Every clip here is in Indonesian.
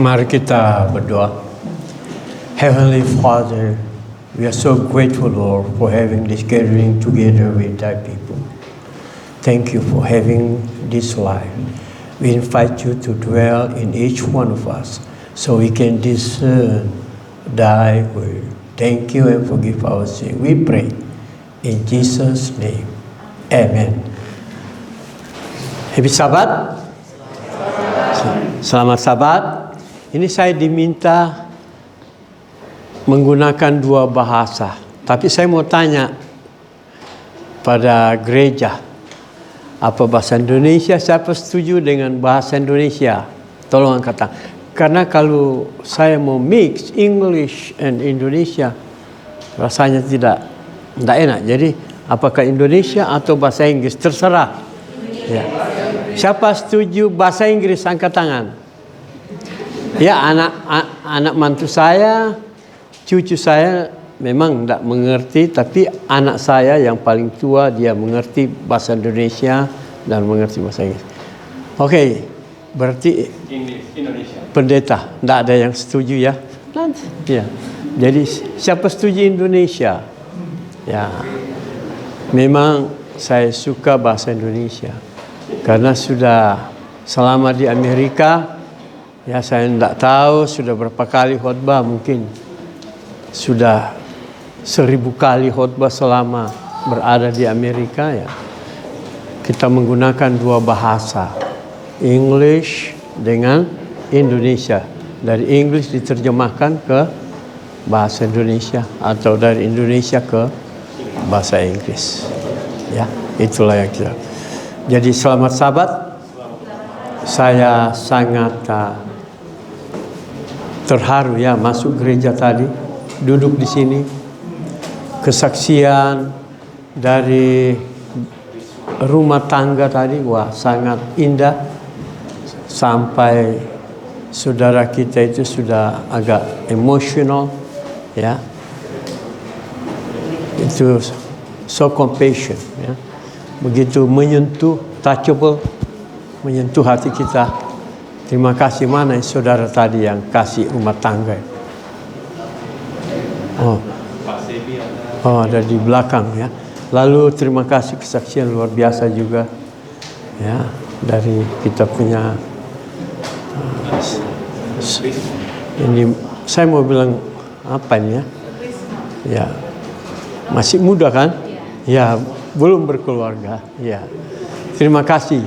Mari kita berdoa. Heavenly Father, we are so grateful, Lord, for having this gathering together with Thy people. Thank you for having this life. We invite you to dwell in each one of us so we can discern Thy word. Thank you and forgive our sin. We pray in Jesus' name. Amen. Happy Sabbath. Selamat Sabat. Ini saya diminta menggunakan dua bahasa. Tapi saya mau tanya pada gereja, apa bahasa Indonesia? Siapa setuju dengan bahasa Indonesia? Tolong angkat tangan. Karena kalau saya mau mix English and Indonesia, rasanya tidak enak. Jadi apakah Indonesia atau bahasa Inggris? Terserah. Ya. Siapa setuju bahasa Inggris? Angkat tangan. Ya, anak mantu saya, cucu saya memang tidak mengerti, tapi anak saya yang paling tua dia mengerti bahasa Indonesia dan mengerti bahasa Inggris. Oke, berarti Indonesia. Pendeta, tidak ada yang setuju ya? Ya. Jadi siapa setuju Indonesia? Ya, memang saya suka bahasa Indonesia karena sudah selama di Amerika. Ya, saya tidak tahu sudah berapa kali khotbah, mungkin sudah 1000 kali khotbah selama berada di Amerika ya. Kita menggunakan dua bahasa, English dengan Indonesia. Dari English diterjemahkan ke bahasa Indonesia atau dari Indonesia ke bahasa Inggris. Ya, itulah yang kita. Jadi selamat Sabat. Saya sangat terharu ya masuk gereja tadi, duduk di sini, kesaksian dari rumah tangga tadi, wah sangat indah, sampai saudara kita itu sudah agak emosional, ya, itu so compassion, ya, begitu menyentuh, touchable, menyentuh hati kita. Terima kasih. Mana saudara tadi yang kasih rumah tangga? Oh, ada di belakang ya. Lalu terima kasih kesaksian luar biasa juga ya dari kita punya ini. Saya mau bilang apa ini ya? Ya, masih muda kan? Ya, belum berkeluarga. Ya, terima kasih,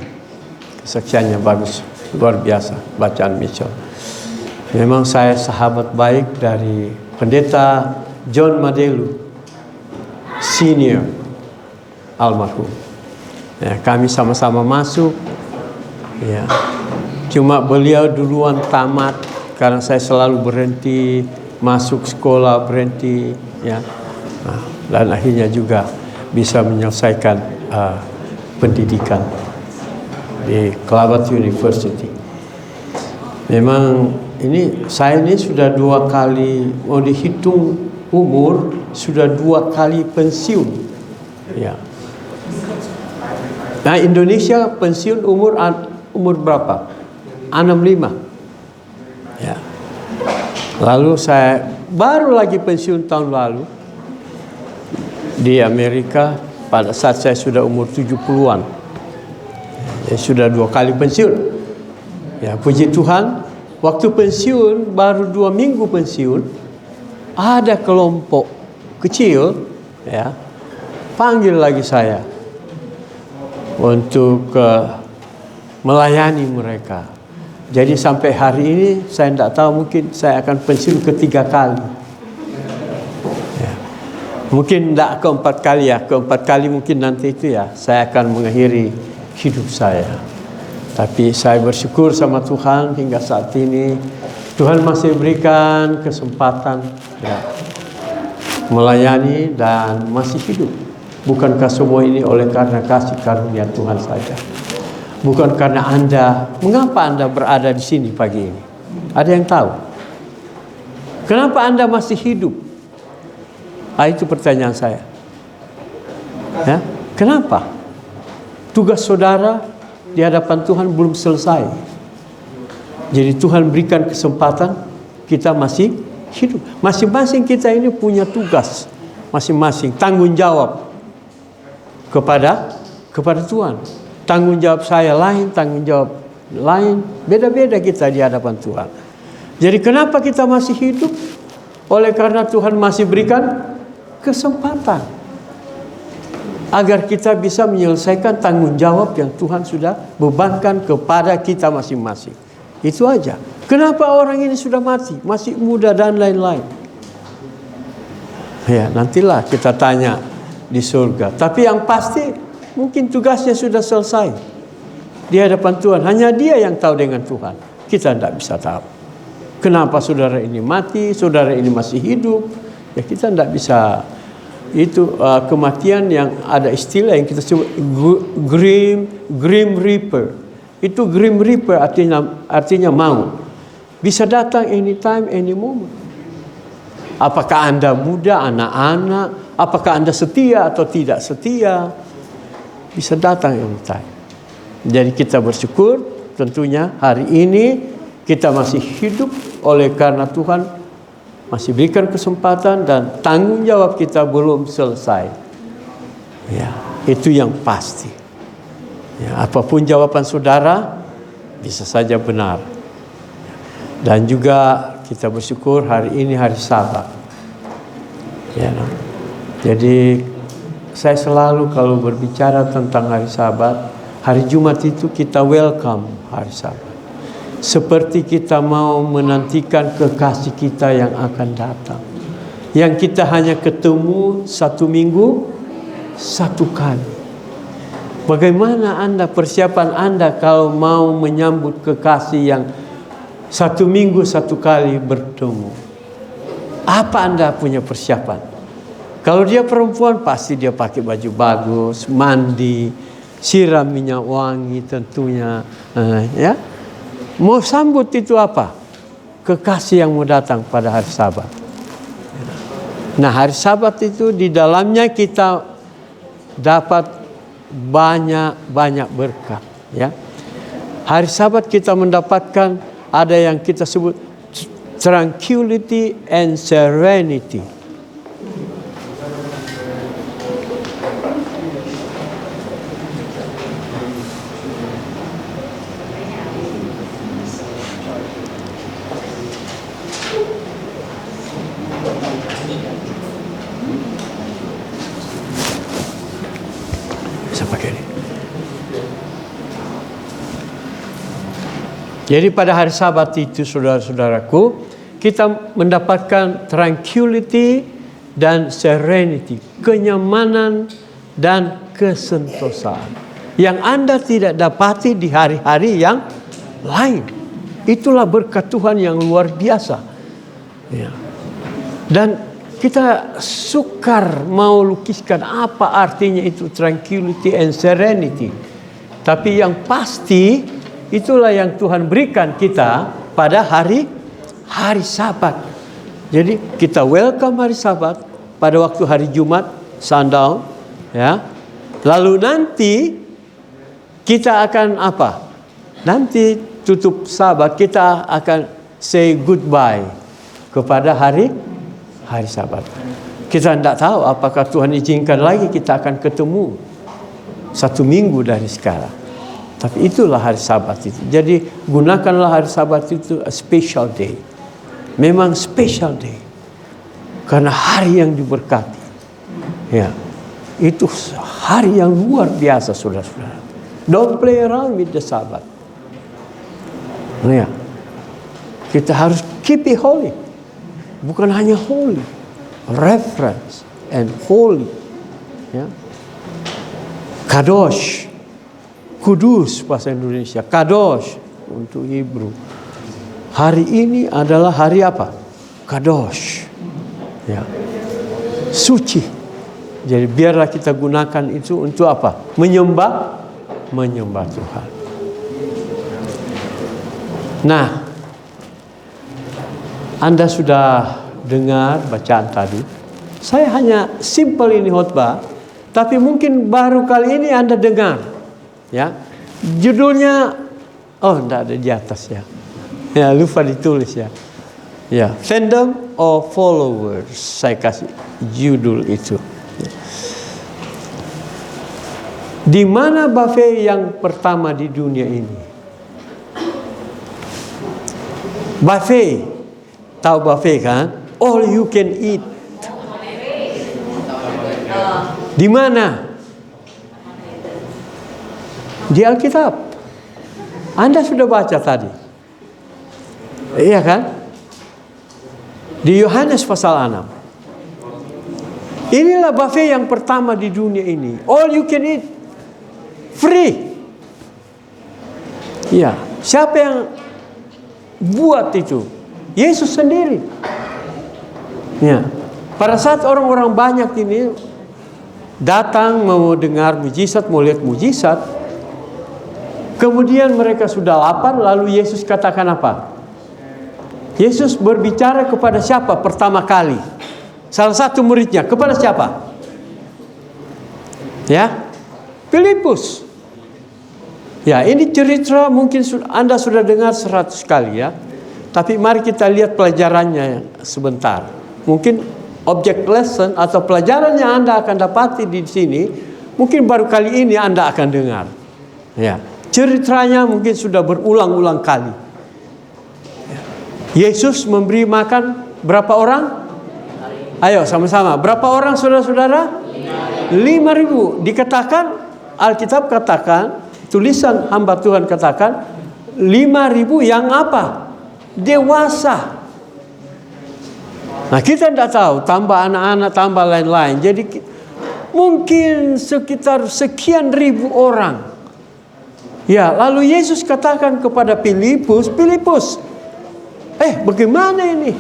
kesaksiannya bagus. Luar biasa bacaan Mitchell. Memang saya sahabat baik dari Pendeta John Madelu Senior almarhum. Ya, kami sama-sama masuk. Ya, cuma beliau duluan tamat karena saya selalu berhenti masuk sekolah, berhenti ya. Nah, dan akhirnya juga bisa menyelesaikan pendidikan di Kelabat University. Memang saya ini sudah 2 kali, mau dihitung umur, sudah 2 kali pensiun. Ya. Nah, Indonesia pensiun umur berapa? 65. Ya. Lalu saya baru lagi pensiun tahun lalu di Amerika pada saat saya sudah umur 70-an. Ya, sudah 2 kali pensiun. Ya, puji Tuhan, waktu pensiun baru 2 minggu pensiun, ada kelompok kecil ya panggil lagi saya untuk melayani mereka. Jadi sampai hari ini saya tidak tahu, mungkin saya akan pensiun ke-3 kali. Ya. Mungkin tidak ke-4 kali ya, ke-4 kali mungkin nanti itu ya saya akan mengakhiri hidup saya. Tapi saya bersyukur sama Tuhan hingga saat ini Tuhan masih berikan kesempatan ya, melayani dan masih hidup. Bukankah semua ini oleh karena kasih karunia Tuhan saja? Bukan karena Anda. Mengapa Anda berada di sini pagi ini? Ada yang tahu? Kenapa Anda masih hidup? Itu pertanyaan saya. Ya, kenapa? Tugas saudara di hadapan Tuhan belum selesai. Jadi Tuhan berikan kesempatan, kita masih hidup. Masing-masing kita ini punya tugas, masing-masing tanggung jawab kepada Tuhan. Tanggung jawab saya lain, tanggung jawab lain, beda-beda kita di hadapan Tuhan. Jadi kenapa kita masih hidup? Oleh karena Tuhan masih berikan kesempatan agar kita bisa menyelesaikan tanggung jawab yang Tuhan sudah bebankan kepada kita masing-masing. Itu aja. Kenapa orang ini sudah mati, masih muda dan lain-lain? Ya, nantilah kita tanya di surga. Tapi yang pasti mungkin tugasnya sudah selesai di hadapan Tuhan. Hanya Dia yang tahu dengan Tuhan. Kita tidak bisa tahu. Kenapa saudara ini mati, saudara ini masih hidup? Ya kita tidak bisa. Itu kematian yang ada istilah yang kita sebut Grim Reaper. Itu Grim Reaper artinya maut. Bisa datang anytime, any moment. Apakah Anda muda, anak-anak, apakah Anda setia atau tidak setia, bisa datang anytime. Jadi kita bersyukur tentunya hari ini kita masih hidup oleh karena Tuhan masih berikan kesempatan dan tanggung jawab kita belum selesai. Ya, itu yang pasti. Ya, apapun jawaban saudara bisa saja benar. Dan juga kita bersyukur hari ini hari Sabat. Ya, jadi saya selalu kalau berbicara tentang hari Sabat, hari Jumat itu kita welcome hari Sabat. Seperti kita mau menantikan kekasih kita yang akan datang. Yang kita hanya ketemu satu minggu, satu kali. Bagaimana Anda, persiapan Anda kalau mau menyambut kekasih yang satu minggu satu kali bertemu? Apa Anda punya persiapan? Kalau dia perempuan pasti dia pakai baju bagus, mandi, siram minyak wangi tentunya, ya. Mau sambut itu apa? Kekasih yang mau datang pada hari Sabat. Nah, hari Sabat itu di dalamnya kita dapat banyak berkat, ya. Hari Sabat kita mendapatkan ada yang kita sebut tranquility and serenity. Jadi pada hari Sabat itu saudara-saudaraku, kita mendapatkan tranquility dan serenity, kenyamanan dan kesentosaan yang Anda tidak dapati di hari-hari yang lain. Itulah berkat Tuhan yang luar biasa. Ya. Dan kita sukar mau lukiskan apa artinya itu tranquility and serenity. Tapi yang pasti itulah yang Tuhan berikan kita pada hari Sabat. Jadi kita welcome hari Sabat pada waktu hari Jumat sundown, ya. Lalu nanti kita akan apa? Nanti tutup Sabat kita akan say goodbye kepada hari Sabat. Kita tidak tahu apakah Tuhan izinkan lagi kita akan ketemu satu minggu dari sekarang. Tapi itulah hari Sabat itu. Jadi gunakanlah hari Sabat itu a special day. Memang special day. Karena hari yang diberkati. Ya. Itu hari yang luar biasa saudara-saudara. Don't play around with the Sabat. Ya. Kita harus keep it holy. Bukan hanya holy, reverence and holy. Ya. Kadosh. Kudus bahasa Indonesia, Kadosh untuk Hebrew. Hari ini adalah hari apa? Kadosh. Ya. Suci. Jadi biarlah kita gunakan itu untuk apa? Menyembah Tuhan. Nah, Anda sudah dengar bacaan tadi. Saya hanya simple ini khotbah, tapi mungkin baru kali ini Anda dengar. Ya, judulnya, oh tidak ada di atas ya. Ya, lupa ditulis ya. Ya, fandom or followers, saya kasih judul itu. Di mana buffet yang pertama di dunia ini? Buffet, tahu buffet kan? All you can eat. Di mana? Di Alkitab. Anda sudah baca tadi. Iya kan? Di Yohanes pasal 6. Inilah buffet yang pertama di dunia ini. All you can eat. Free. Ya, siapa yang buat itu? Yesus sendiri. Ya. Pada saat orang-orang banyak ini datang mau dengar mujizat, mau lihat mujizat, kemudian mereka sudah lapar, lalu Yesus katakan apa? Yesus berbicara kepada siapa pertama kali? Salah satu muridnya. Kepada siapa? Ya, Filipus. Ya, ini cerita mungkin Anda sudah dengar 100 kali ya. Tapi mari kita lihat pelajarannya sebentar. Mungkin object lesson atau pelajaran yang Anda akan dapati di sini, mungkin baru kali ini Anda akan dengar. Ya, ceritanya mungkin sudah berulang-ulang kali. Yesus memberi makan berapa orang? Ayo sama-sama. Berapa orang saudara-saudara? 5.000. Dikatakan, Alkitab katakan, tulisan hamba Tuhan katakan, 5.000 yang apa? Dewasa. Nah, kita tidak tahu, tambah anak-anak, tambah lain-lain. Jadi mungkin sekitar sekian ribu orang. Ya, lalu Yesus katakan kepada Filipus, bagaimana ini?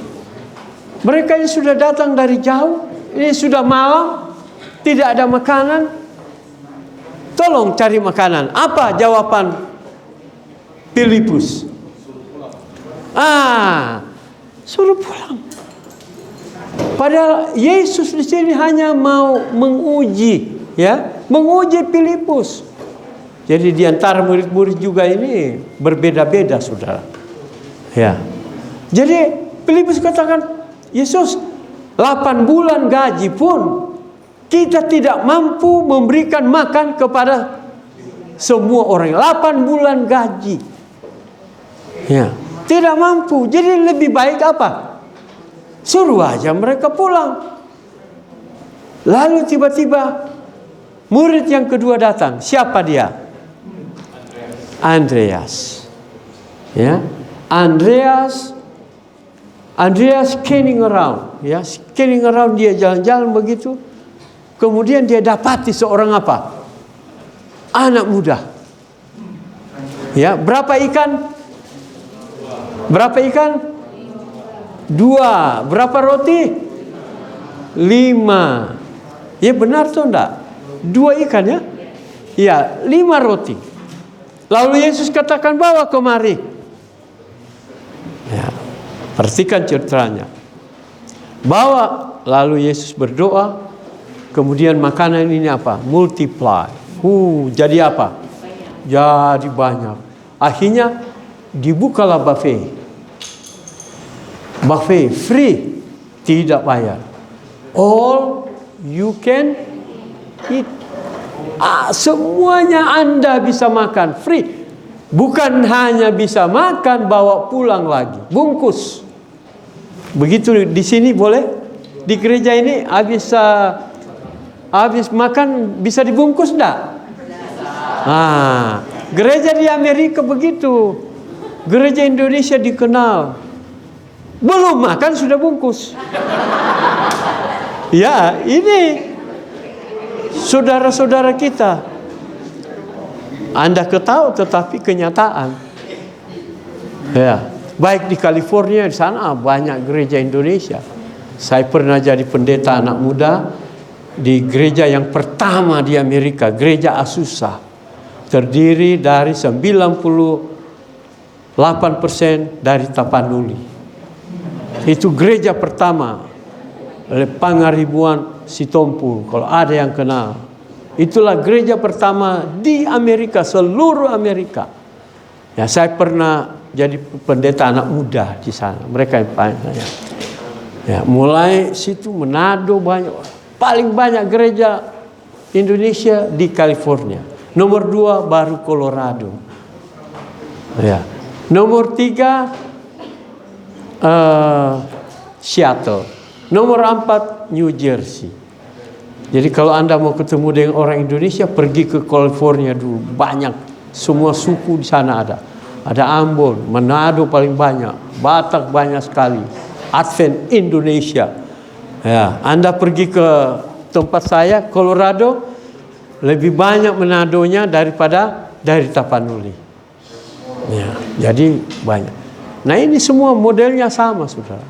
Mereka ini sudah datang dari jauh, ini sudah malam, tidak ada makanan. Tolong cari makanan. Apa jawaban Filipus? Suruh pulang. Padahal Yesus di sini hanya mau menguji, ya, menguji Filipus. Jadi di antara murid-murid juga ini berbeda-beda, saudara. Ya. Jadi Filipus katakan, Yesus, 8 bulan gaji pun kita tidak mampu memberikan makan kepada semua orang. 8 bulan gaji. Ya, tidak mampu. Jadi lebih baik apa? Suruh aja mereka pulang. Lalu tiba-tiba murid yang kedua datang. Siapa dia? Andreas. Ya, Andreas scanning around, ya, scanning around, dia jalan-jalan begitu. Kemudian dia dapati seorang apa? Anak muda. Ya, berapa ikan? 2. Berapa roti? 5. Ya benar tuh enggak? 2 ikan ya? Iya, 5 roti. Lalu Yesus katakan, bawa kemari. Ya. Perhatikan ceritanya. Bawa, lalu Yesus berdoa, kemudian makanan ini apa? Multiply. Jadi apa? Jadi banyak. Akhirnya dibukalah buffet. Buffet free, tidak bayar. All you can eat. Semuanya Anda bisa makan free. Bukan hanya bisa makan, bawa pulang lagi, bungkus. Begitu di sini boleh? Di gereja ini habis makan bisa dibungkus enggak? Gereja di Amerika begitu. Gereja Indonesia dikenal. Belum makan sudah bungkus. Ya, ini saudara-saudara kita. Anda ketahui tetapi kenyataan. Ya, baik di California, di sana banyak gereja Indonesia. Saya pernah jadi pendeta anak muda di gereja yang pertama di Amerika, gereja Azusa. Terdiri dari 98% dari Tapanuli. Itu gereja pertama oleh Pangaribuan Sitompul, kalau ada yang kenal. Itulah gereja pertama di Amerika, seluruh Amerika. Ya, saya pernah jadi pendeta anak muda di sana. Mereka yang paling banyak. Ya, mulai situ Manado banyak, paling banyak gereja Indonesia di California. Nomor 2 baru Colorado. Ya. Nomor 3 Seattle. Nomor 4 New Jersey. Jadi kalau Anda mau ketemu dengan orang Indonesia, pergi ke California dulu. Banyak, semua suku di sana ada. Ada Ambon, Manado paling banyak, Batak banyak sekali. Advent Indonesia. Ya, Anda pergi ke tempat saya, Colorado, lebih banyak Manadonya daripada dari Tapanuli. Ya, jadi banyak. Nah ini semua modelnya sama, saudara.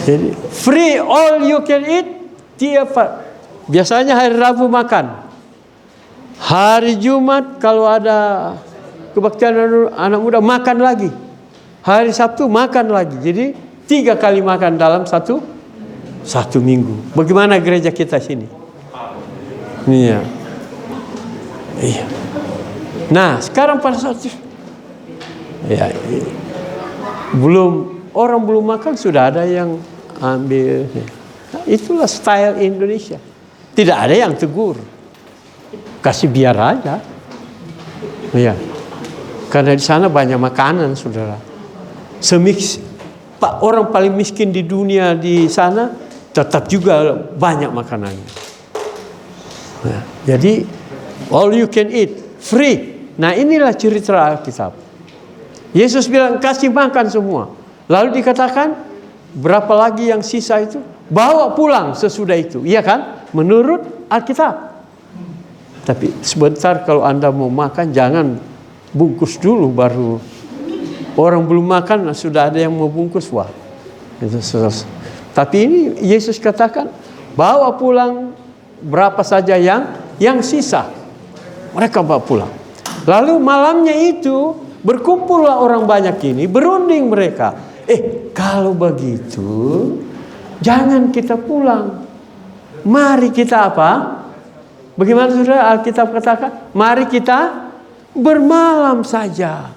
Jadi free all you can eat. Biasanya hari Rabu makan. Hari Jumat kalau ada kebaktian anak muda makan lagi. Hari Sabtu makan lagi. Jadi 3 kali makan dalam satu minggu. Bagaimana gereja kita sini? Iya. Iya. Nah, sekarang pada saat ya, orang belum makan sudah ada yang ambil. Itulah style Indonesia. Tidak ada yang tegur. Kasih biar aja. Ya. Karena di sana banyak makanan, saudara. Orang paling miskin di dunia di sana tetap juga banyak makanannya. Nah, jadi all you can eat, free. Nah inilah cerita Alkitab. Yesus bilang kasih makan semua. Lalu dikatakan berapa lagi yang sisa itu? Bawa pulang sesudah itu. Iya kan? Menurut Alkitab. Tapi sebentar kalau Anda mau makan jangan bungkus dulu baru. Orang belum makan sudah ada yang mau bungkus. Wah. Itu selesai. Tapi ini Yesus katakan bawa pulang berapa saja yang sisa. Mereka bawa pulang. Lalu malamnya itu berkumpullah orang banyak ini, berunding mereka. Kalau begitu jangan kita pulang. Mari kita apa? Bagaimana saudara Alkitab katakan? Mari kita bermalam saja.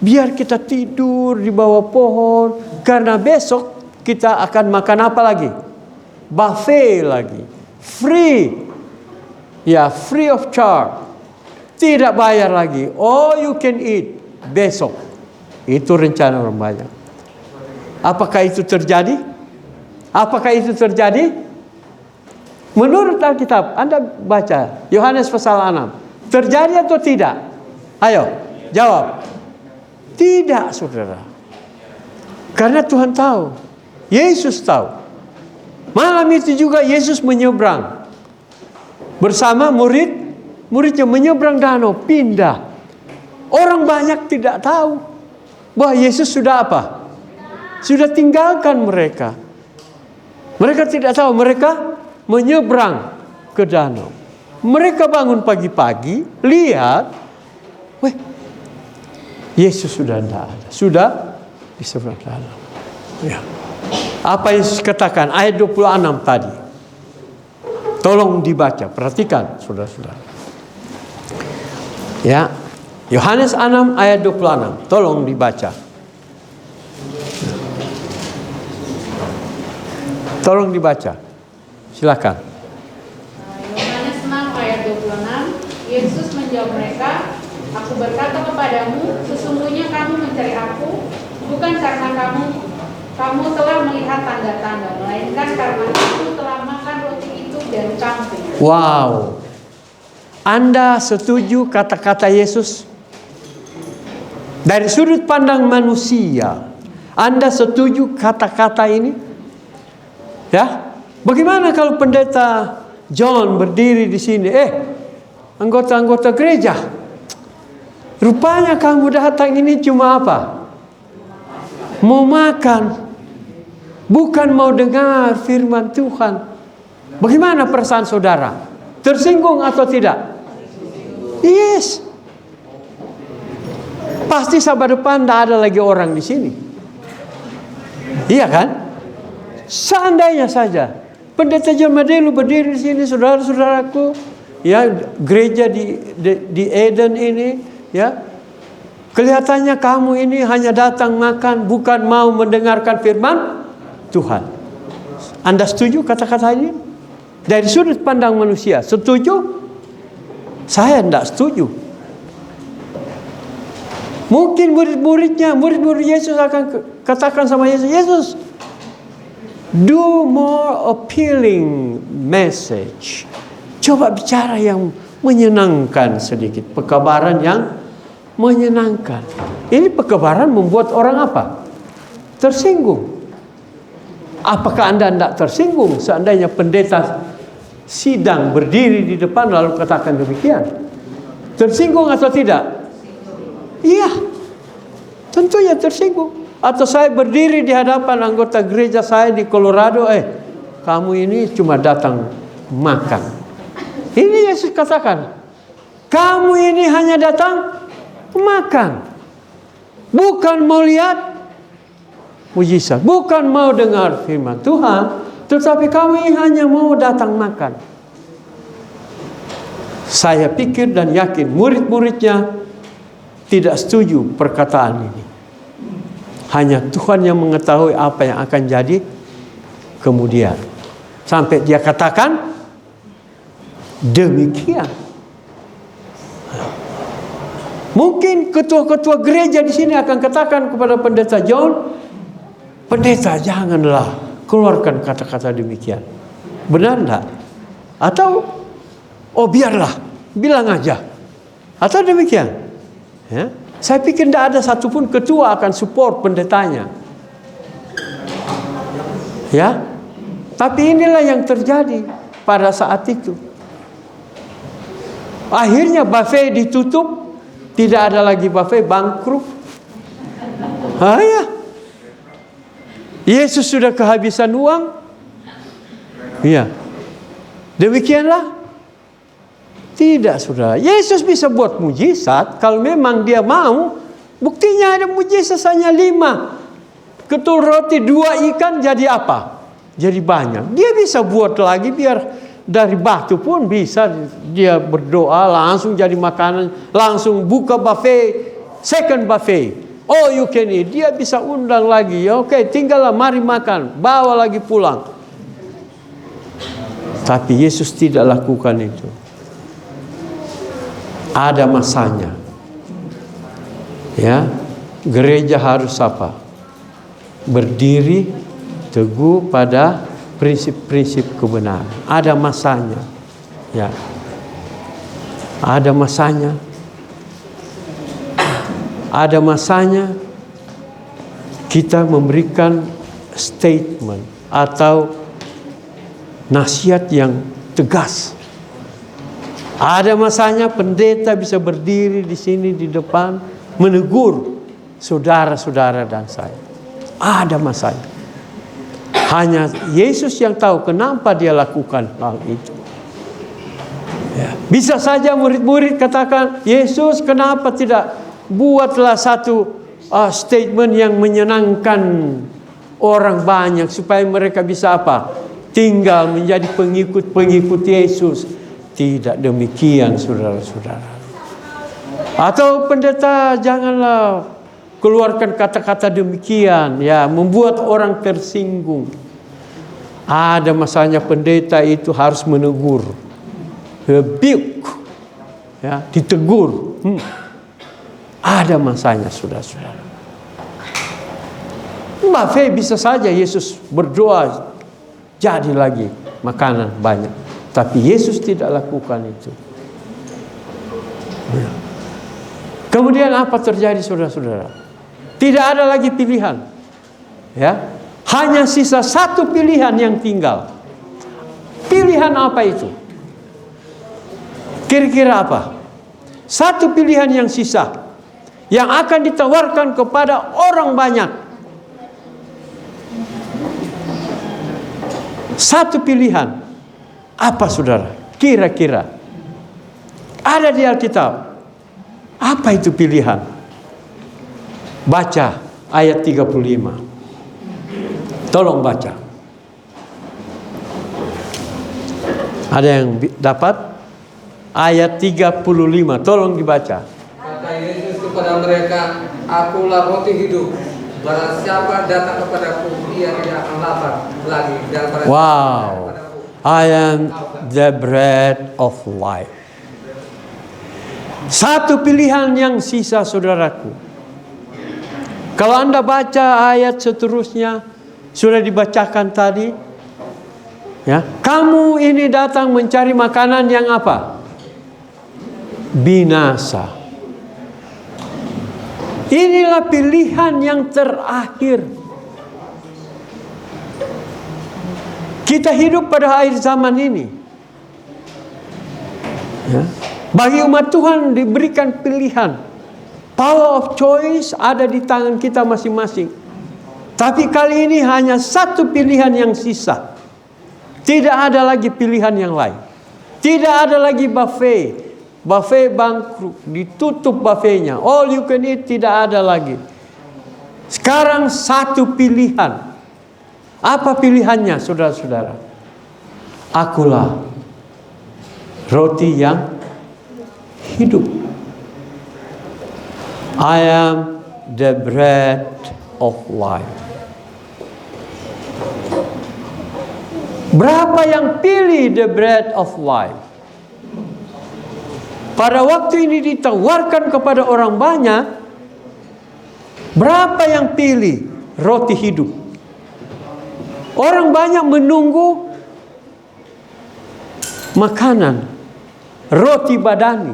Biar kita tidur di bawah pohon. Karena besok kita akan makan apa lagi? Buffet lagi. Free. Ya, free of charge. Tidak bayar lagi. All you can eat. Besok. Itu rencana orang banyak. Apakah itu terjadi? Apakah itu terjadi? Menurut Alkitab, Anda baca Yohanes pasal 6. Terjadi atau tidak? Ayo, jawab. Tidak, saudara. Karena Tuhan tahu. Yesus tahu. Malam itu juga Yesus menyeberang. Bersama muridnya menyeberang danau, pindah. Orang banyak tidak tahu bahwa Yesus sudah apa? Sudah tinggalkan mereka. Mereka tidak tahu, mereka menyeberang ke danau. Mereka bangun pagi-pagi, lihat, Yesus sudah tidak ada. Sudah di seberang danau. Ya. Apa Yesus katakan? Ayat 26 tadi. Tolong dibaca, perhatikan saudara-saudara. Ya, Yohanes 6 ayat 26. Tolong dibaca. Tolong dibaca. Silakan. Yohanes 6 ayat 26. Yesus menjawab mereka, Aku berkata kepadamu, sesungguhnya kamu mencari aku, bukan karena kamu telah melihat tanda-tanda, melainkan karena kamu telah makan roti itu dan kambing. Wow. Anda setuju kata-kata Yesus? Dari sudut pandang manusia, Anda setuju kata-kata ini? Ya? Bagaimana kalau pendeta John berdiri di sini? Anggota-anggota gereja, rupanya kamu datang ini cuma apa? Mau makan, bukan mau dengar firman Tuhan. Bagaimana perasaan saudara? Tersinggung atau tidak? Yes. Pasti sahabat depan tidak ada lagi orang di sini. Iya kan? Seandainya saja pendeta John Madelu berdiri di sini, saudara-saudaraku, ya, gereja di Eden ini, ya, Kelihatannya kamu ini hanya datang makan, bukan mau mendengarkan firman Tuhan. Anda setuju kata-kata ini? Dari sudut pandang manusia, setuju? Saya tidak setuju. Mungkin murid-murid Yesus akan katakan sama Yesus, Yesus, do more appealing message. Coba bicara yang menyenangkan sedikit, pekabaran yang menyenangkan. Ini pekabaran membuat orang apa? Tersinggung. Apakah Anda tidak tersinggung seandainya pendeta sidang berdiri di depan lalu katakan demikian? Tersinggung atau tidak? Iya, tentunya tersinggung. Atau saya berdiri di hadapan anggota gereja saya di Colorado, kamu ini cuma datang makan. Ini Yesus katakan, kamu ini hanya datang makan, bukan mau lihat mujizat, bukan mau dengar firman Tuhan, tetapi kamu ini hanya mau datang makan. Saya pikir dan yakin murid-muridnya tidak setuju perkataan ini. Hanya Tuhan yang mengetahui apa yang akan jadi kemudian. Sampai dia katakan demikian. Mungkin ketua-ketua gereja di sini akan katakan kepada pendeta John, pendeta janganlah keluarkan kata-kata demikian. Benar enggak? Atau biarlah, bilang aja. Atau demikian. Ya, saya pikir tidak ada satupun ketua akan support pendetanya. Ya, tapi inilah yang terjadi pada saat itu. Akhirnya buffet ditutup, tidak ada lagi buffet, bangkrut. Ya. Yesus sudah kehabisan uang. Iya. Demikianlah. Tidak, saudara. Yesus bisa buat mujizat kalau memang dia mau. Buktinya ada mujizat hanya 5 ketul roti 2 ikan jadi apa? Jadi banyak. Dia bisa buat lagi biar dari batu pun bisa. Dia berdoa langsung jadi makanan, langsung buka buffet, second buffet. Oh, you can eat. Dia bisa undang lagi. Ya, oke, tinggallah, mari makan, bawa lagi pulang. Tapi Yesus tidak lakukan itu. Ada masanya. Ya, gereja harus apa? Berdiri teguh pada prinsip-prinsip kebenaran. Ada masanya. Ya. Ada masanya. Ada masanya kita memberikan statement atau nasihat yang tegas. Ada masanya pendeta bisa berdiri di sini di depan menegur saudara-saudara dan saya. Ada masanya. Hanya Yesus yang tahu kenapa dia lakukan hal itu. Ya. Bisa saja murid-murid katakan, Yesus kenapa tidak buatlah satu statement yang menyenangkan orang banyak supaya mereka bisa apa? Tinggal menjadi pengikut-pengikut Yesus. Tidak demikian, saudara-saudara. Atau pendeta janganlah keluarkan kata-kata demikian, ya, membuat orang tersinggung. Ada masanya pendeta itu harus menegur, rebuke, ya, ditegur. Ada masanya, saudara-saudara. Buffet bisa saja Yesus berdoa jadi lagi makanan banyak. Tapi Yesus tidak lakukan itu. Kemudian apa terjadi, saudara-saudara? Tidak ada lagi pilihan. Ya, hanya sisa satu pilihan yang tinggal. Pilihan apa itu? Kira-kira apa? Satu pilihan yang sisa, yang akan ditawarkan kepada orang banyak. Satu pilihan. Apa, saudara? Kira-kira ada di Alkitab. Apa itu pilihan? Baca ayat 35. Tolong baca. Ada yang dapat? Ayat 35. Tolong dibaca. Kata Yesus kepada mereka, "Akulah roti hidup. Barang siapa datang kepadaku, ia tidak akan lapar lagi. Dan barang siapa Wow. kepadaku, I am the bread of life. Satu pilihan yang sisa, saudaraku. Kalau Anda baca ayat seterusnya, sudah dibacakan tadi. Ya, kamu ini datang mencari makanan yang apa? Binasa. Inilah pilihan yang terakhir. Kita hidup pada akhir zaman ini. Ya. Bagi umat Tuhan diberikan pilihan. Power of choice ada di tangan kita masing-masing. Tapi kali ini hanya satu pilihan yang sisa. Tidak ada lagi pilihan yang lain. Tidak ada lagi buffet. Buffet bangkrut, ditutup buffetnya. All you can eat tidak ada lagi. Sekarang satu pilihan. Apa pilihannya, saudara-saudara? Akulah roti yang hidup. I am the bread of life. Berapa yang pilih the bread of life? Pada waktu ini ditawarkan kepada orang banyak. Berapa yang pilih roti hidup? Orang banyak menunggu makanan, roti badani.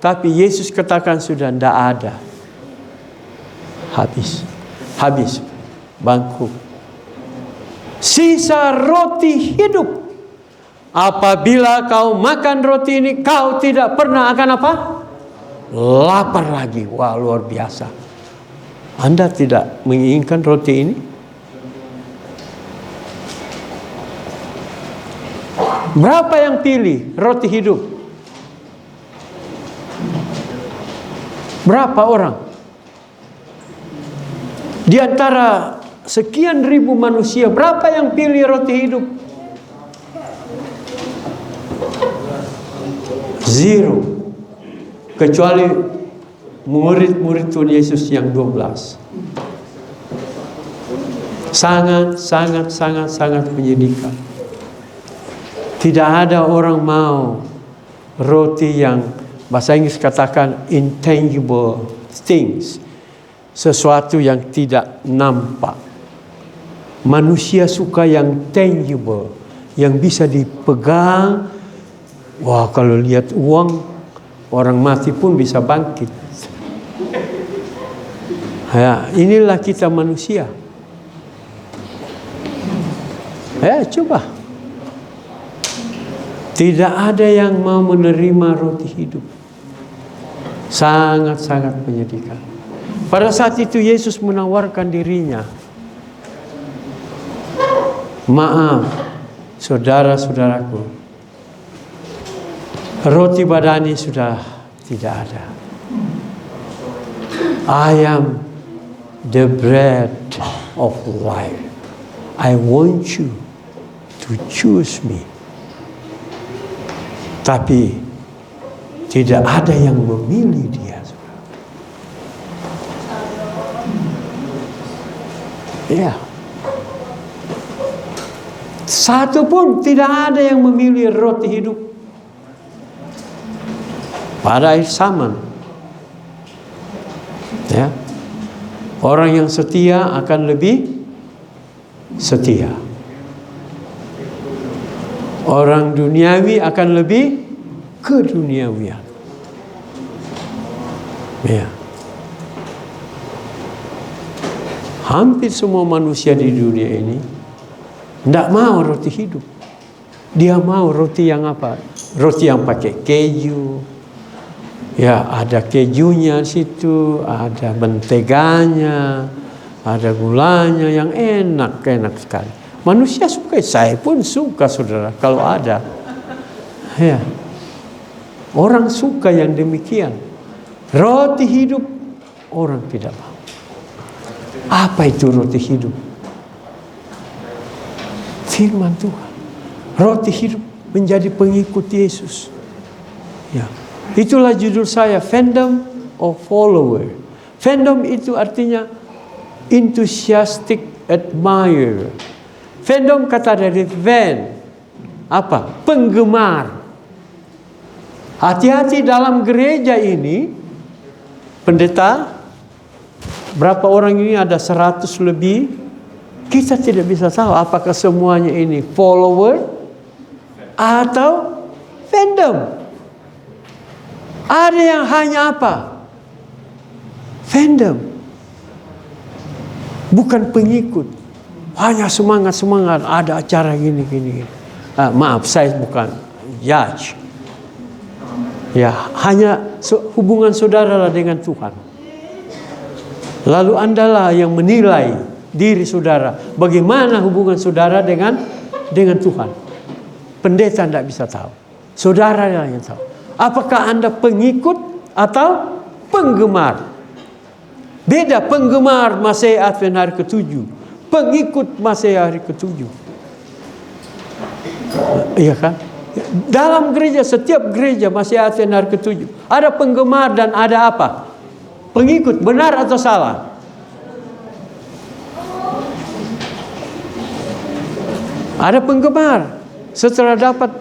Tapi Yesus katakan sudah tidak ada. Habis, bangkrut. Sisa roti hidup. Apabila kau makan roti ini, kau tidak pernah akan apa? Lapar lagi. Wah, luar biasa. Anda tidak menginginkan roti ini? Berapa yang pilih roti hidup? Berapa orang? Di antara sekian ribu manusia, berapa yang pilih roti hidup? Zero. Kecuali murid-murid Tuhan Yesus yang 12. Sangat menyedihkan. Tidak ada orang mau roti yang bahasa Inggris katakan intangible things. Sesuatu yang tidak nampak. Manusia suka yang tangible, yang bisa dipegang. Wah, kalau lihat uang, orang mati pun bisa bangkit. Ya, inilah kita manusia. Ya, coba. Tidak ada yang mau menerima roti hidup. Sangat menyedihkan. Pada saat itu Yesus menawarkan dirinya. Maaf, saudara-saudaraku. Roti badani sudah tidak ada. I am the bread of life. I want you to choose me. Tapi tidak ada yang memilih dia. Ya. Satu pun tidak ada yang memilih roti hidup. Pada akhir zaman, ya, orang yang setia akan lebih setia. Orang duniawi akan lebih keduniawian. Ya. Hampir semua manusia di dunia ini tidak mau roti hidup. Dia mau roti yang apa? Roti yang pakai keju. Ya, ada kejunya situ, ada menteganya, ada gulanya yang enak sekali. Manusia suka, saya pun suka, saudara, kalau ada. Ya. Orang suka yang demikian. Roti hidup, orang tidak mau. Apa itu roti hidup? Firman Tuhan. Roti hidup menjadi pengikut Yesus. Ya. Itulah judul saya, Fandom or follower. Fandom itu artinya enthusiastic admirer. Fandom kata dari fan, apa? Penggemar. Hati-hati dalam gereja ini, pendeta, berapa orang ini, ada 100 lebih. Kita tidak bisa tahu apakah semuanya ini follower atau fandom. Ada yang hanya apa? Fandom. Bukan pengikut. Hanya semangat-semangat, ada acara gini. Maaf, saya bukan judge. Ya, hanya hubungan saudara dengan Tuhan. Lalu Andalah yang menilai diri saudara. Bagaimana hubungan saudara dengan Tuhan. Pendeta tidak bisa tahu. Saudara yang tahu. Apakah Anda pengikut atau penggemar? Beda penggemar Masehi Advent hari ke-7. Pengikut Masehi hari ke-7. Iya kan? Dalam gereja, setiap gereja Masehi Advent hari ke-7. Ada penggemar dan ada apa? Pengikut. Benar atau salah? Ada penggemar. Setelah dapat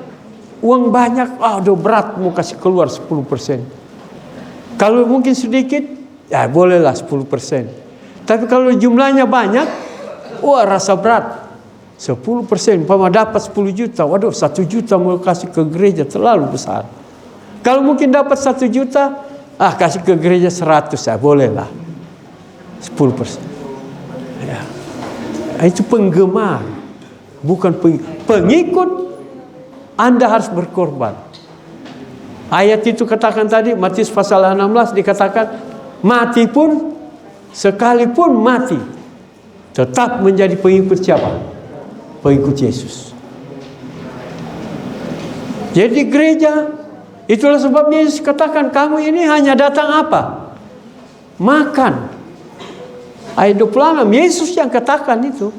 uang banyak, udah berat mau kasih keluar 10%. Kalau mungkin sedikit, ya bolehlah 10%. Tapi kalau jumlahnya banyak, rasa berat. 10%, umpama dapat 10 juta, waduh 1 juta mau kasih ke gereja terlalu besar. Kalau mungkin dapat 1 juta, kasih ke gereja 100, ya bolehlah 10%. Ya. Itu penggemar, bukan pengikut. Anda harus berkorban. Ayat itu katakan tadi, Matius pasal 16 dikatakan, mati pun, sekalipun mati, tetap menjadi pengikut siapa? Pengikut Yesus. Jadi gereja, itulah sebabnya Yesus katakan, kamu ini hanya datang apa? Makan. Ayat 26, Yesus yang katakan itu,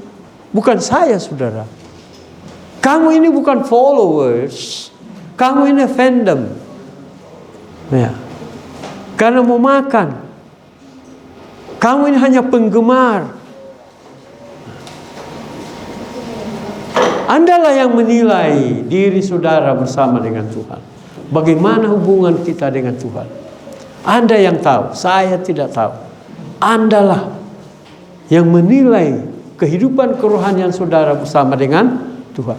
bukan saya, saudara. Kamu ini bukan followers, kamu ini fandom. Ya. Karena mau makan. Kamu ini hanya penggemar. Andalah yang menilai diri saudara bersama dengan Tuhan. Bagaimana hubungan kita dengan Tuhan. Anda yang tahu, saya tidak tahu. Andalah yang menilai kehidupan kerohanian saudara bersama dengan Tuhan.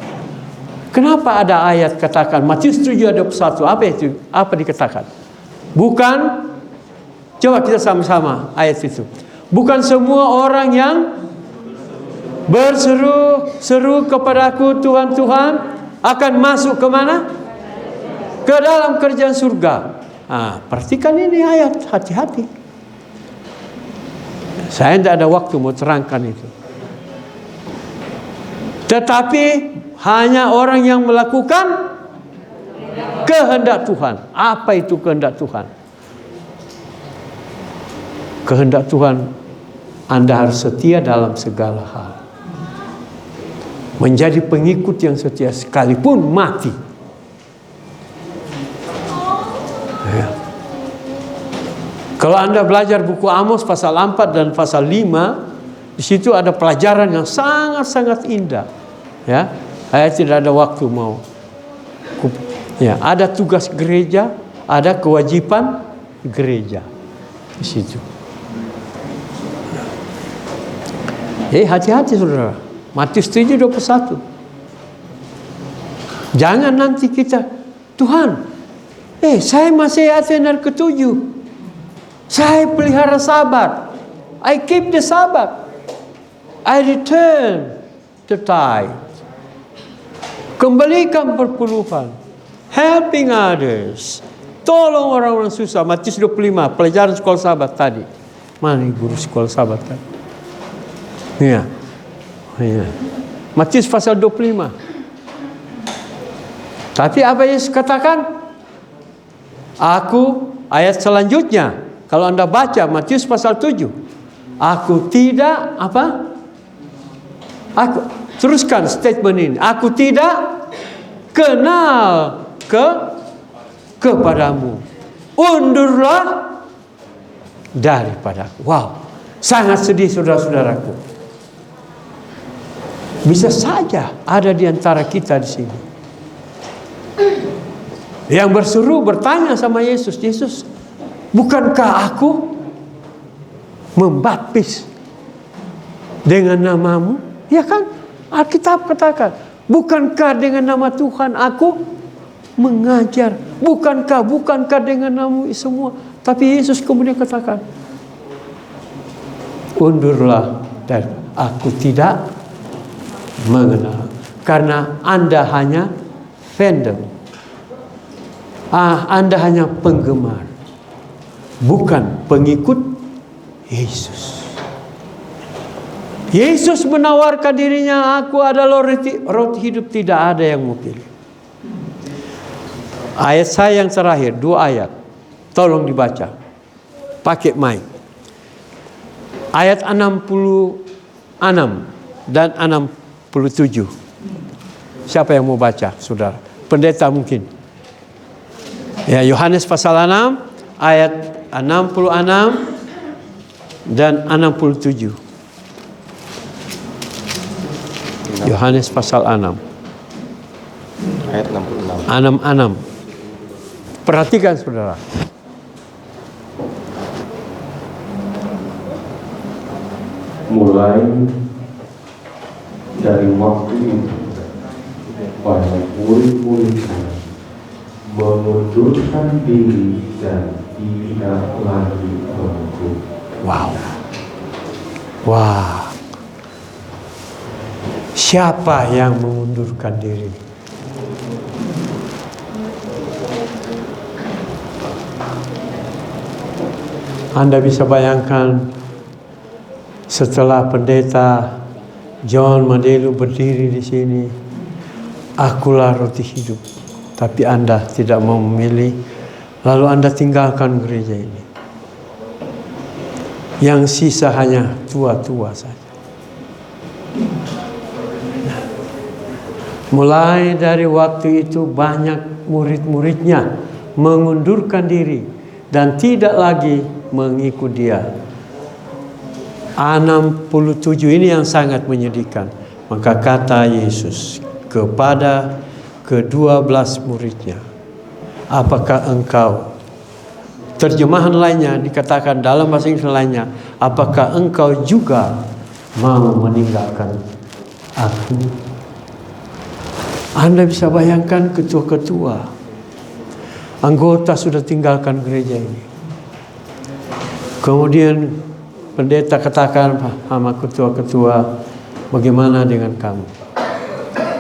Kenapa ada ayat katakan Matius 7:21? Apa itu? Apa dikatakan? Bukan, coba kita sama-sama ayat itu. Bukan semua orang yang berseru-seru kepadaku Tuhan, Tuhan, akan masuk ke mana? Ke dalam kerajaan surga. Perhatikan ini ayat, hati-hati. Saya tidak ada waktu mau terangkan itu. Tetapi hanya orang yang melakukan kehendak Tuhan. Apa itu kehendak Tuhan? Kehendak Tuhan, Anda harus setia dalam segala hal. Menjadi pengikut yang setia sekalipun mati. Ya. Kalau Anda belajar buku Amos pasal 4 dan pasal 5, di situ ada pelajaran yang sangat-sangat indah. Ya, saya tidak ada waktu mau. Ya, ada tugas gereja, ada kewajiban gereja di situ. Hati-hati saudara. Matius 7:21. Jangan nanti kita, Tuhan, saya masih Advent hari ke-7. Saya pelihara Sabat. I keep the Sabbath. I return the tithe. Kembalikan perpuluhan. Helping others. Tolong orang-orang susah. Matius 25, pelajaran sekolah Sabat tadi. Mana guru sekolah Sabat tadi? Ya. Matius pasal 25. Tapi apa Yesus katakan? Aku, ayat selanjutnya, kalau Anda baca Matius pasal 7, aku tidak apa? Aku teruskan statement ini. Aku tidak kenal kepadamu. Undurlah daripadaku. Wow, sangat sedih saudara-saudaraku. Bisa saja ada di antara kita di sini yang berseru bertanya sama Yesus, Yesus, bukankah aku membaptis dengan namamu? Ya kan? Alkitab katakan, bukankah dengan nama Tuhan aku mengajar? Bukankah dengan namamu semua? Tapi Yesus kemudian katakan, undurlah dan aku tidak mengenal. Karena Anda hanya fandom. Anda hanya penggemar, bukan pengikut Yesus. Yesus menawarkan dirinya, aku adalah roti hidup, tidak ada yang mau pilih. Ayat saya yang terakhir, 2 ayat. Tolong dibaca. Pakai mic. Ayat 66 dan 67. Siapa yang mau baca, saudara? Pendeta mungkin. Ya, Yohanes pasal 6, ayat 66 dan 67. Yohanes pasal 6 ayat 66. 66. Perhatikan saudara. Mulai dari waktu itu para murid-muridnya mengundurkan diri dan tidak lagi mengikut. Wow. Wah. Siapa yang mengundurkan diri? Anda bisa bayangkan setelah pendeta John Mandelu berdiri di sini, akulah roti hidup. Tapi Anda tidak mau memilih, lalu Anda tinggalkan gereja ini. Yang sisa hanya tua-tua saja. Mulai dari waktu itu banyak murid-muridnya mengundurkan diri dan tidak lagi mengikut dia. 67 ini yang sangat menyedihkan. Maka kata Yesus kepada ke-12 muridnya, apakah engkau, terjemahan lainnya dikatakan dalam bahasa Inggris lainnya, apakah engkau juga mau meninggalkan aku? Anda bisa bayangkan ketua-ketua, anggota sudah tinggalkan gereja ini. Kemudian pendeta katakan sama ketua-ketua, bagaimana dengan kamu?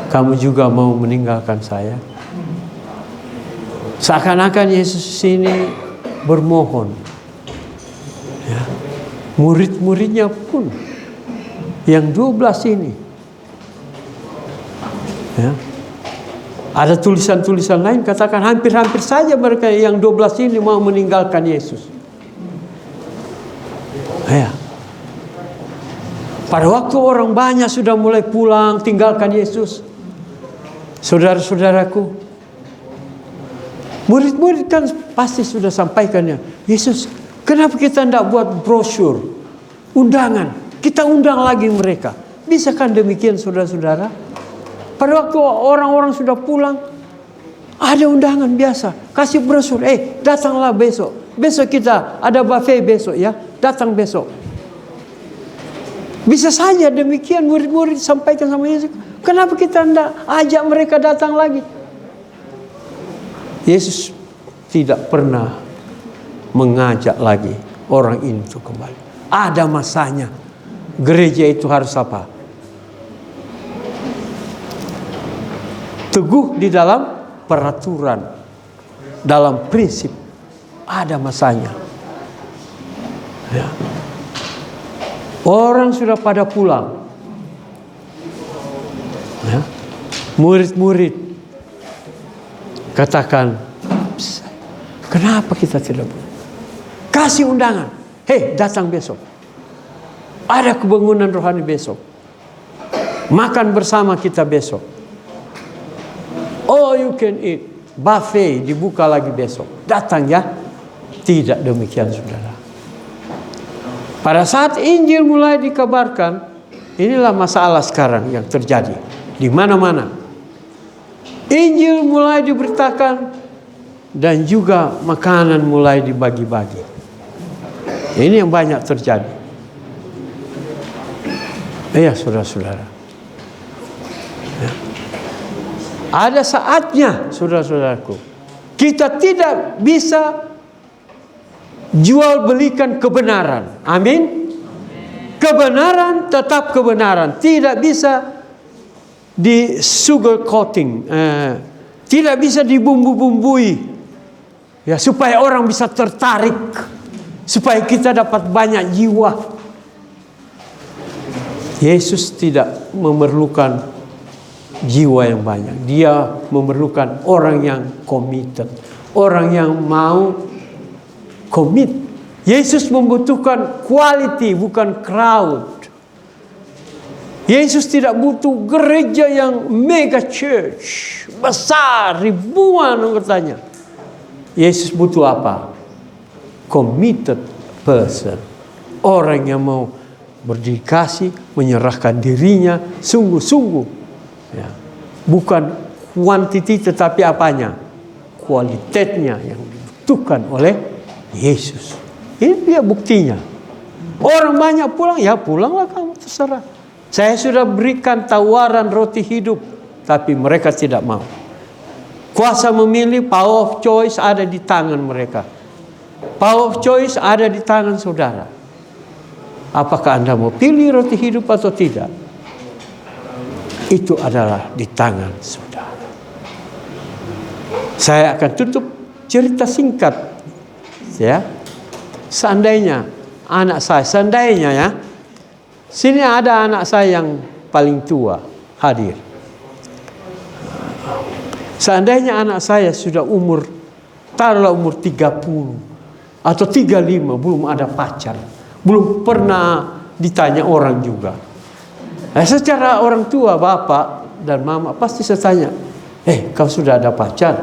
Kamu juga mau meninggalkan saya? Seakan-akan Yesus sini bermohon. Ya. Murid-muridnya pun, yang 12 ini. Ya. Ada tulisan-tulisan lain katakan hampir-hampir saja mereka yang 12 ini mau meninggalkan Yesus. Ya. Pada waktu orang banyak sudah mulai pulang tinggalkan Yesus, saudara-saudaraku, murid-murid kan pasti sudah sampaikannya, Yesus, kenapa kita tidak buat brosur, undangan, kita undang lagi mereka. Bisa kan demikian saudara-saudara? Pada waktu orang-orang sudah pulang, ada undangan biasa, kasih brosur, datanglah besok. Besok kita ada buffet besok ya, datang besok. Bisa saja demikian murid-murid sampaikan sama Yesus. Kenapa kita tidak ajak mereka datang lagi? Yesus tidak pernah mengajak lagi orang ini untuk kembali. Ada masanya. Gereja itu harus apa? Teguh di dalam peraturan, dalam prinsip, ada masanya. Ya. Orang sudah pada pulang. Ya. Murid-murid katakan, kenapa kita tidak boleh? Kasih undangan. Datang besok. Ada kebangunan rohani besok. Makan bersama kita besok. Oh, you can eat. Buffet dibuka lagi besok. Datang ya. Tidak demikian saudara. Pada saat Injil mulai dikabarkan, inilah masalah sekarang yang terjadi di mana-mana. Injil mulai diberitakan dan juga makanan mulai dibagi-bagi. Ini yang banyak terjadi. Iya, saudara-saudara. Ya. Ada saatnya, saudara-saudaraku, kita tidak bisa jual belikan kebenaran. Amin. Kebenaran tetap kebenaran, tidak bisa di sugar coating, tidak bisa dibumbu-bumbui, ya, supaya orang bisa tertarik, supaya kita dapat banyak jiwa. Yesus tidak memerlukan jiwa yang banyak, dia memerlukan orang yang committed, orang yang mau komit. Yesus membutuhkan quality, bukan crowd. Yesus tidak butuh gereja yang mega church, besar, ribuan anggotanya. Yesus butuh apa? Committed person. Orang yang mau berdedikasi, menyerahkan dirinya sungguh-sungguh. Ya. Bukan quantity tetapi apanya? Kualitasnya yang dibutuhkan oleh Yesus. Ini dia buktinya. Orang banyak pulang, ya pulanglah kamu, terserah. Saya sudah berikan tawaran roti hidup, tapi mereka tidak mau. Kuasa memilih, power of choice ada di tangan mereka. Power of choice ada di tangan saudara. Apakah Anda mau pilih roti hidup atau tidak? Itu adalah di tangan saudara. Saya akan tutup cerita singkat. Ya, seandainya anak saya, seandainya ya, sini ada anak saya yang paling tua hadir. Seandainya anak saya sudah umur, taruhlah umur 30 atau 35, belum ada pacar, belum pernah ditanya orang juga. Secara orang tua, bapak dan mama pasti saya tanya, kau sudah ada pacar?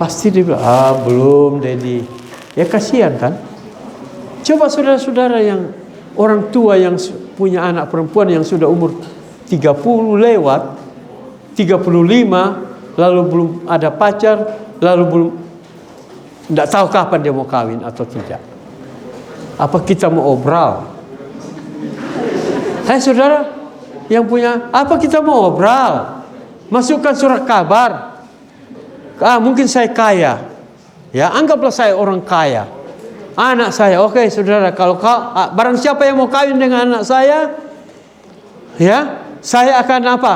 Pasti dia bilang, belum Dedi. Ya kasihan kan? Coba saudara-saudara yang orang tua yang punya anak perempuan yang sudah umur 30 lewat, 35, lalu belum ada pacar, lalu belum, tidak tahu kapan dia mau kawin atau tidak. Apa kita mau obral? Hai saudara yang punya, apa kita mau obral? Masukkan surat kabar. Mungkin saya kaya. Ya, anggaplah saya orang kaya. Anak saya, oke, saudara, kalau barang siapa yang mau kawin dengan anak saya, ya, saya akan apa?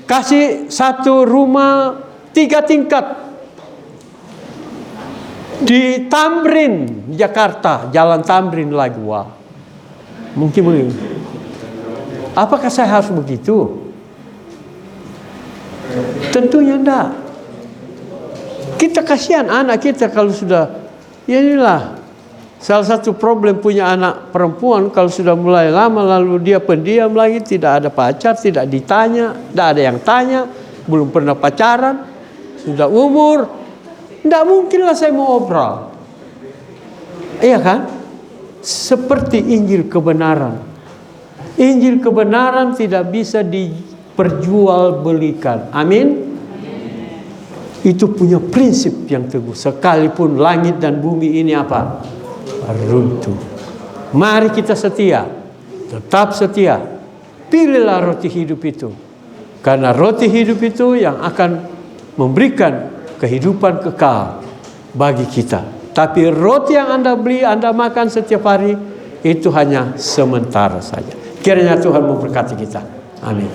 Kasih satu rumah 3 tingkat di Tamrin, Jakarta, Jalan Tamrin lagi. Wah, mungkin. Apakah saya harus begitu? Tentunya enggak. Kita kasihan anak kita kalau sudah, ya inilah salah satu problem punya anak perempuan, kalau sudah mulai lama lalu dia pendiam lagi, tidak ada pacar, tidak ditanya, tidak ada yang tanya, belum pernah pacaran, sudah umur, tidak mungkinlah saya mau obrol. Iya kan? Seperti Injil kebenaran. Injil kebenaran tidak bisa diperjualbelikan. Amin. Itu punya prinsip yang teguh. Sekalipun langit dan bumi ini apa? Runtuh. Mari kita setia. Tetap setia. Pilihlah roti hidup itu. Karena roti hidup itu yang akan memberikan kehidupan kekal bagi kita. Tapi roti yang Anda beli, Anda makan setiap hari, itu hanya sementara saja. Kiranya Tuhan memberkati kita. Amin.